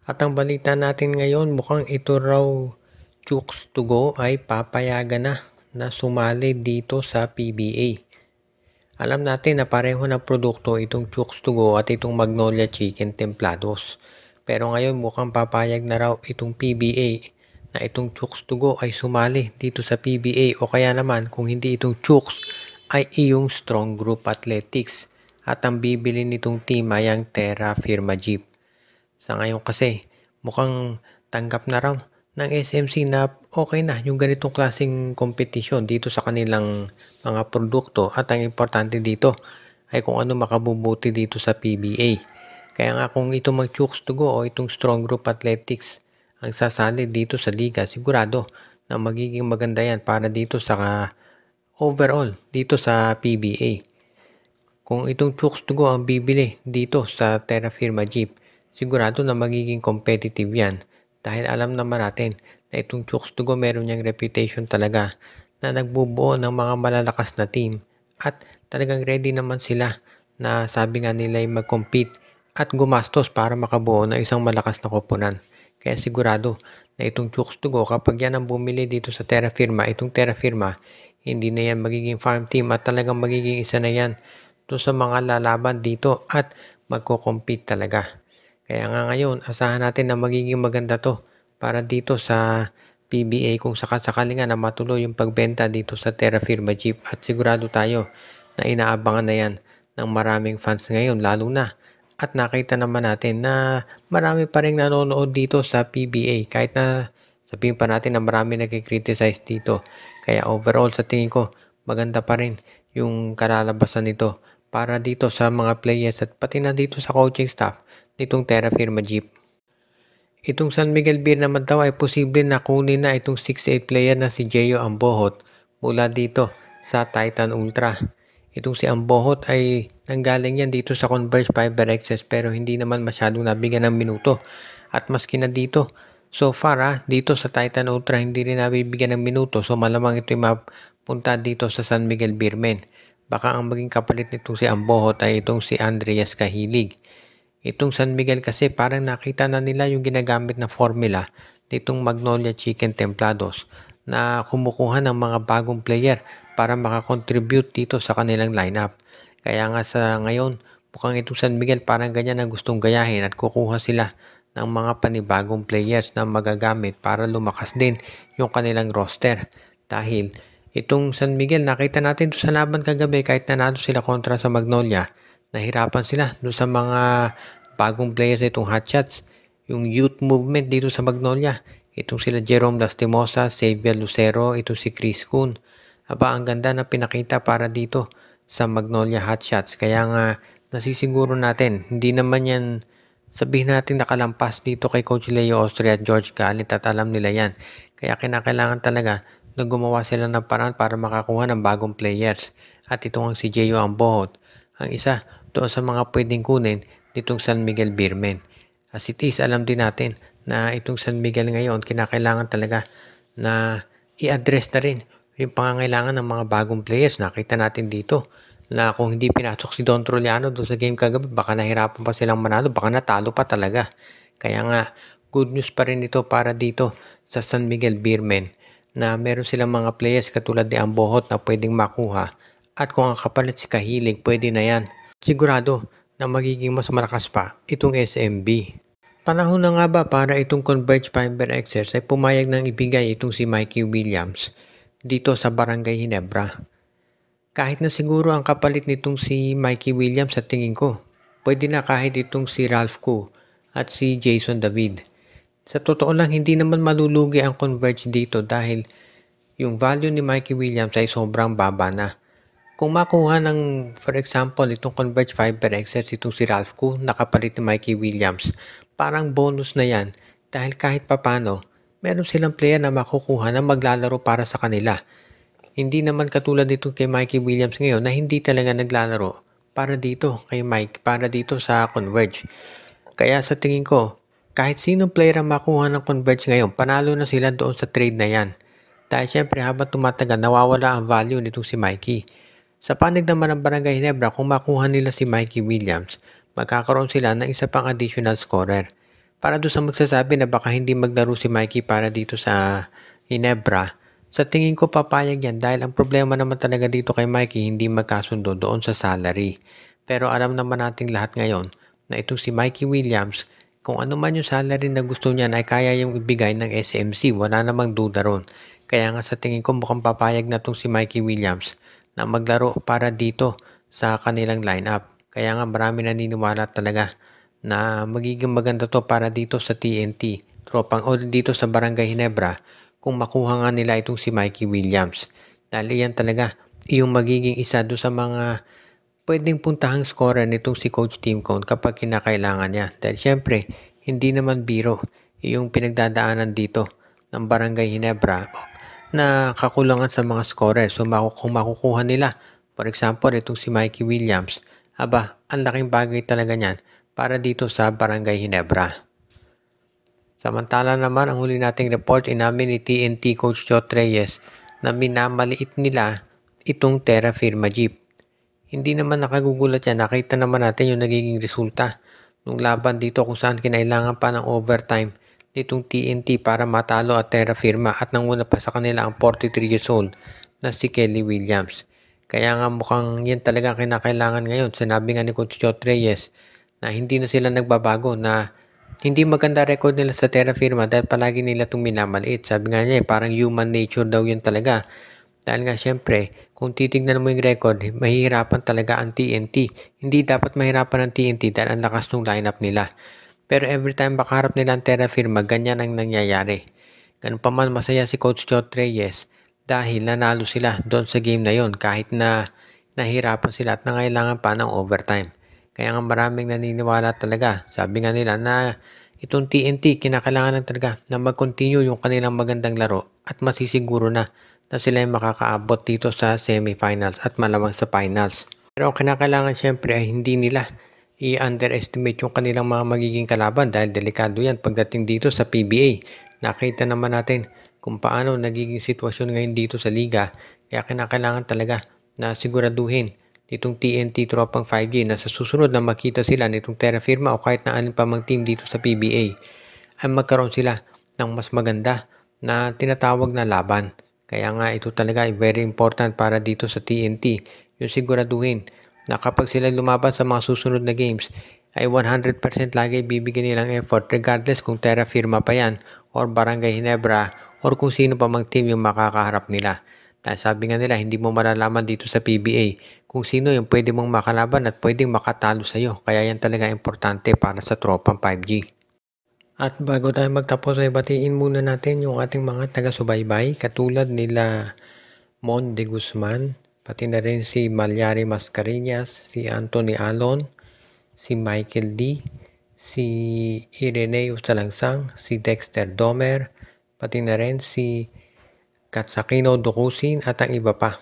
At ang balita natin ngayon, mukhang ito raw Chooks to Go ay papayagan na sumali dito sa PBA. Alam natin na pareho ng produkto itong Chooks to Go at itong Magnolia Chicken Templados. Pero ngayon mukhang papayag na raw itong PBA na itong Chooks to Go ay sumali dito sa PBA, o kaya naman kung hindi itong Chooks ay iyong Strong Group Athletics, at ang bibili nitong team ay ang Terra Firma Jeep. Sa ngayon kasi, mukhang tanggap na raw ng SMC na okay na yung ganitong klaseng kompetisyon dito sa kanilang mga produkto, at ang importante dito ay kung ano makabubuti dito sa PBA. Kaya nga kung itong mag Chooks to Go o itong Strong Group Athletics ang sasali dito sa liga, sigurado na magiging maganda yan para dito sa overall dito sa PBA. Kung itong Chooks to Go ang bibili dito sa Terra Firma Jeep, sigurado na magiging competitive yan, dahil alam naman natin na itong Chooks to Go meron niyang reputation talaga na nagbubuo ng mga malalakas na team, at talagang ready naman sila na sabi nga nila ay mag-compete at gumastos para makabuo ng isang malakas na koponan. Kaya sigurado na itong Chooks to Go, kapag yan ang bumili dito sa Terra Firma, itong Terra Firma, hindi na yan magiging farm team at talagang magiging isa na yan doon sa mga lalaban dito at magko-compete talaga. Kaya nga ngayon, asahan natin na magiging maganda to para dito sa PBA kung sakasakali nga na matuloy yung pagbenta dito sa Terra Firma Jeep, at sigurado tayo na inaabangan na yan ng maraming fans ngayon, lalo na at nakita naman natin na marami pa rin nanonood dito sa PBA kahit na sabihin pa natin na marami nagkikriticize dito. Kaya overall sa tingin ko maganda pa rin yung kalalabasan nito para dito sa mga players at pati na dito sa coaching staff nitong Terra Firma Jeep. Itong San Miguel Beer naman daw ay posible na kunin na itong 6'8 player na si Jeyo Ambohot mula dito sa Titan Ultra. Itong si Ambohot ay nanggaling yan dito sa Converge Fiber Access, pero hindi naman masyadong nabigyan ng minuto. At maski na dito, so far dito sa Titan Ultra hindi rin nabibigyan ng minuto, so malamang ito ay mapunta dito sa San Miguel Beermen. Baka ang maging kapalit nitong si Ambohot ay itong si Andreas Kahilig. Itong San Miguel kasi parang nakita na nila yung ginagamit na formula nitong Magnolia Chicken Templados na kumukuha ng mga bagong player para makakontribute dito sa kanilang lineup. Kaya nga sa ngayon, mukhang itong San Miguel parang ganyan ang gustong gayahin at kukuha sila ng mga panibagong players na magagamit para lumakas din yung kanilang roster. Dahil itong San Miguel, nakita natin sa laban kagabi, kahit nanalo sila kontra sa Magnolia, nahirapan sila doon sa mga bagong players itong Hotshots, yung youth movement dito sa Magnolia. Itong sila Jerome Lastimosa, Xavier Lucero, ito si Chris Kuhn. Aba, ang ganda na pinakita para dito sa Magnolia Hotshots. Kaya nga nasisiguro natin, hindi naman yan sabihin natin nakalampas dito kay Coach Leo Austria at George Galit, at alam nila yan. Kaya kinakailangan talaga na gumawa sila ng paraan para makakuha ng bagong players. At ito ang si Jeyo Ambohot, ang isa doon sa mga pwedeng kunin nitong San Miguel Beermen. As it is, alam din natin na itong San Miguel ngayon, kinakailangan talaga na i-address na rin yung pangangailangan ng mga bagong players. Nakita natin dito na kung hindi pinasok si Don Troliano doon sa game kagabi, baka nahirapan pa silang manalo, baka natalo pa talaga. Kaya nga, good news pa rin ito para dito sa San Miguel Beermen na meron silang mga players katulad ni Ambohot na pwedeng makuha, at kung ang kapalit si Kahilig, pwede na yan. Sigurado na magiging mas malakas pa itong SMB. Panahon na nga ba para itong Converge Fiber Access ay pumayag ng ibigay itong si Mikey Williams dito sa Barangay Ginebra? Kahit na siguro ang kapalit nitong si Mikey Williams sa tingin ko, pwede na kahit itong si Ralph Koo at si Jason David. Sa totoo lang, hindi naman malulugi ang Converge dito dahil yung value ni Mikey Williams ay sobrang baba na. Kung makuha ng, for example, itong Converge Fiber Access, itong si Ralph Koo, nakapalit ni Mikey Williams, parang bonus na yan dahil kahit papano, meron silang player na makukuha na maglalaro para sa kanila. Hindi naman katulad dito kay Mikey Williams ngayon na hindi talaga naglalaro para dito kay Mike, para dito sa Converge. Kaya sa tingin ko, kahit sinong player ang makuha ng Converge ngayon, panalo na sila doon sa trade na yan. Dahil syempre habang tumatagal, nawawala ang value nitong si Mikey. Sa panig naman ng Barangay Ginebra, kung makuha nila si Mikey Williams, magkakaroon sila ng isa pang additional scorer. Para doon sa magsasabi na baka hindi maglaro si Mikey para dito sa Ginebra, sa tingin ko papayag yan dahil ang problema naman talaga dito kay Mikey hindi magkasundo doon sa salary. Pero alam naman nating lahat ngayon na itong si Mikey Williams, kung ano man yung salary na gusto niya ay kaya yung ibigay ng SMC, wala namang duda ron. Kaya nga sa tingin ko mukhang papayag na itong si Mikey Williams na maglaro para dito sa kanilang lineup. Kaya nga marami naniniwala talaga na magiging maganda to para dito sa TNT, tropang o dito sa Barangay Ginebra kung makuha nga nila itong si Mikey Williams. Dahil yan talaga yung magiging isa do sa mga pwedeng puntahang scorer nitong si Coach Tim Cone kapag kinakailangan niya. Dahil syempre, hindi naman biro yung pinagdadaanan dito ng Barangay Ginebra na kakulangan sa mga scorer. So kung makukuha nila, for example, itong si Mikey Williams, aba, ang laking bagay talaga niyan para dito sa Barangay Ginebra. Samantala naman, ang huli nating report, inamin ni TNT Coach Jot Reyes na minamaliit nila itong Terra Firma Jeep. Hindi naman nakagugulat yan, nakita naman natin yung nagiging resulta nung laban dito kung saan kinailangan pa ng overtime nitong TNT para matalo at Terra Firma at nanguna pa sa kanila ang 43 years old na si Kelly Williams. Kaya nga mukhang yan talaga kinakailangan ngayon. Sinabi nga ni Coach Jot Reyes na hindi na sila nagbabago, na hindi maganda record nila sa Terra Firma dahil palagi nila itong minamaliit. Sabi nga niya parang human nature daw yun talaga. Dahil nga syempre, kung titignan mo yung record, mahihirapan talaga ang TNT. Hindi dapat mahirapan ang TNT dahil ang lakas ng lineup nila. Pero every time makaharap nila ang Terra Firma, ganyan ang nangyayari. Ganun pa man, masaya si Coach Jot Reyes dahil nanalo sila doon sa game na yon kahit na nahirapan sila at nangailangan pa ng overtime. Kaya nga maraming naniniwala talaga. Sabi nga nila na itong TNT kinakailangan talaga na mag-continue yung kanilang magandang laro at masisiguro na sila ay makakaabot dito sa semifinals at malamang sa finals. Pero ang kinakailangan syempre ay hindi nila i-underestimate yung kanilang mga magiging kalaban dahil delikado yan pagdating dito sa PBA. Nakita naman natin kung paano nagiging sitwasyon ngayon dito sa liga, kaya kinakailangan talaga na siguraduhin nitong TNT Tropang 5G na sa susunod na makita sila nitong Terra Firma o kahit na alin pa mang team dito sa PBA ay magkaroon sila ng mas maganda na tinatawag na laban. Kaya nga ito talaga ay very important para dito sa TNT, yung siguraduhin na kapag sila lumaban sa mga susunod na games ay 100% lagi bibigyan nilang effort regardless kung Terra Firma pa yan or Barangay Ginebra or kung sino pa mang team yung makakaharap nila. Dahil sabi nga nila, hindi mo malalaman dito sa PBA kung sino yung pwede mong makalaban at pwedeng makatalo sa iyo. Kaya yan talaga importante para sa Tropang 5G. At bago tayo magtapos ay batiin muna natin yung ating mga taga-subaybay katulad nila Mon de Guzman, pati na rin si Malyari Mascareñas, si Anthony Alon, si Michael D, si Ireneo Salangsang, si Dexter Domer, pati na rin si Katsakino Dokusin at ang iba pa.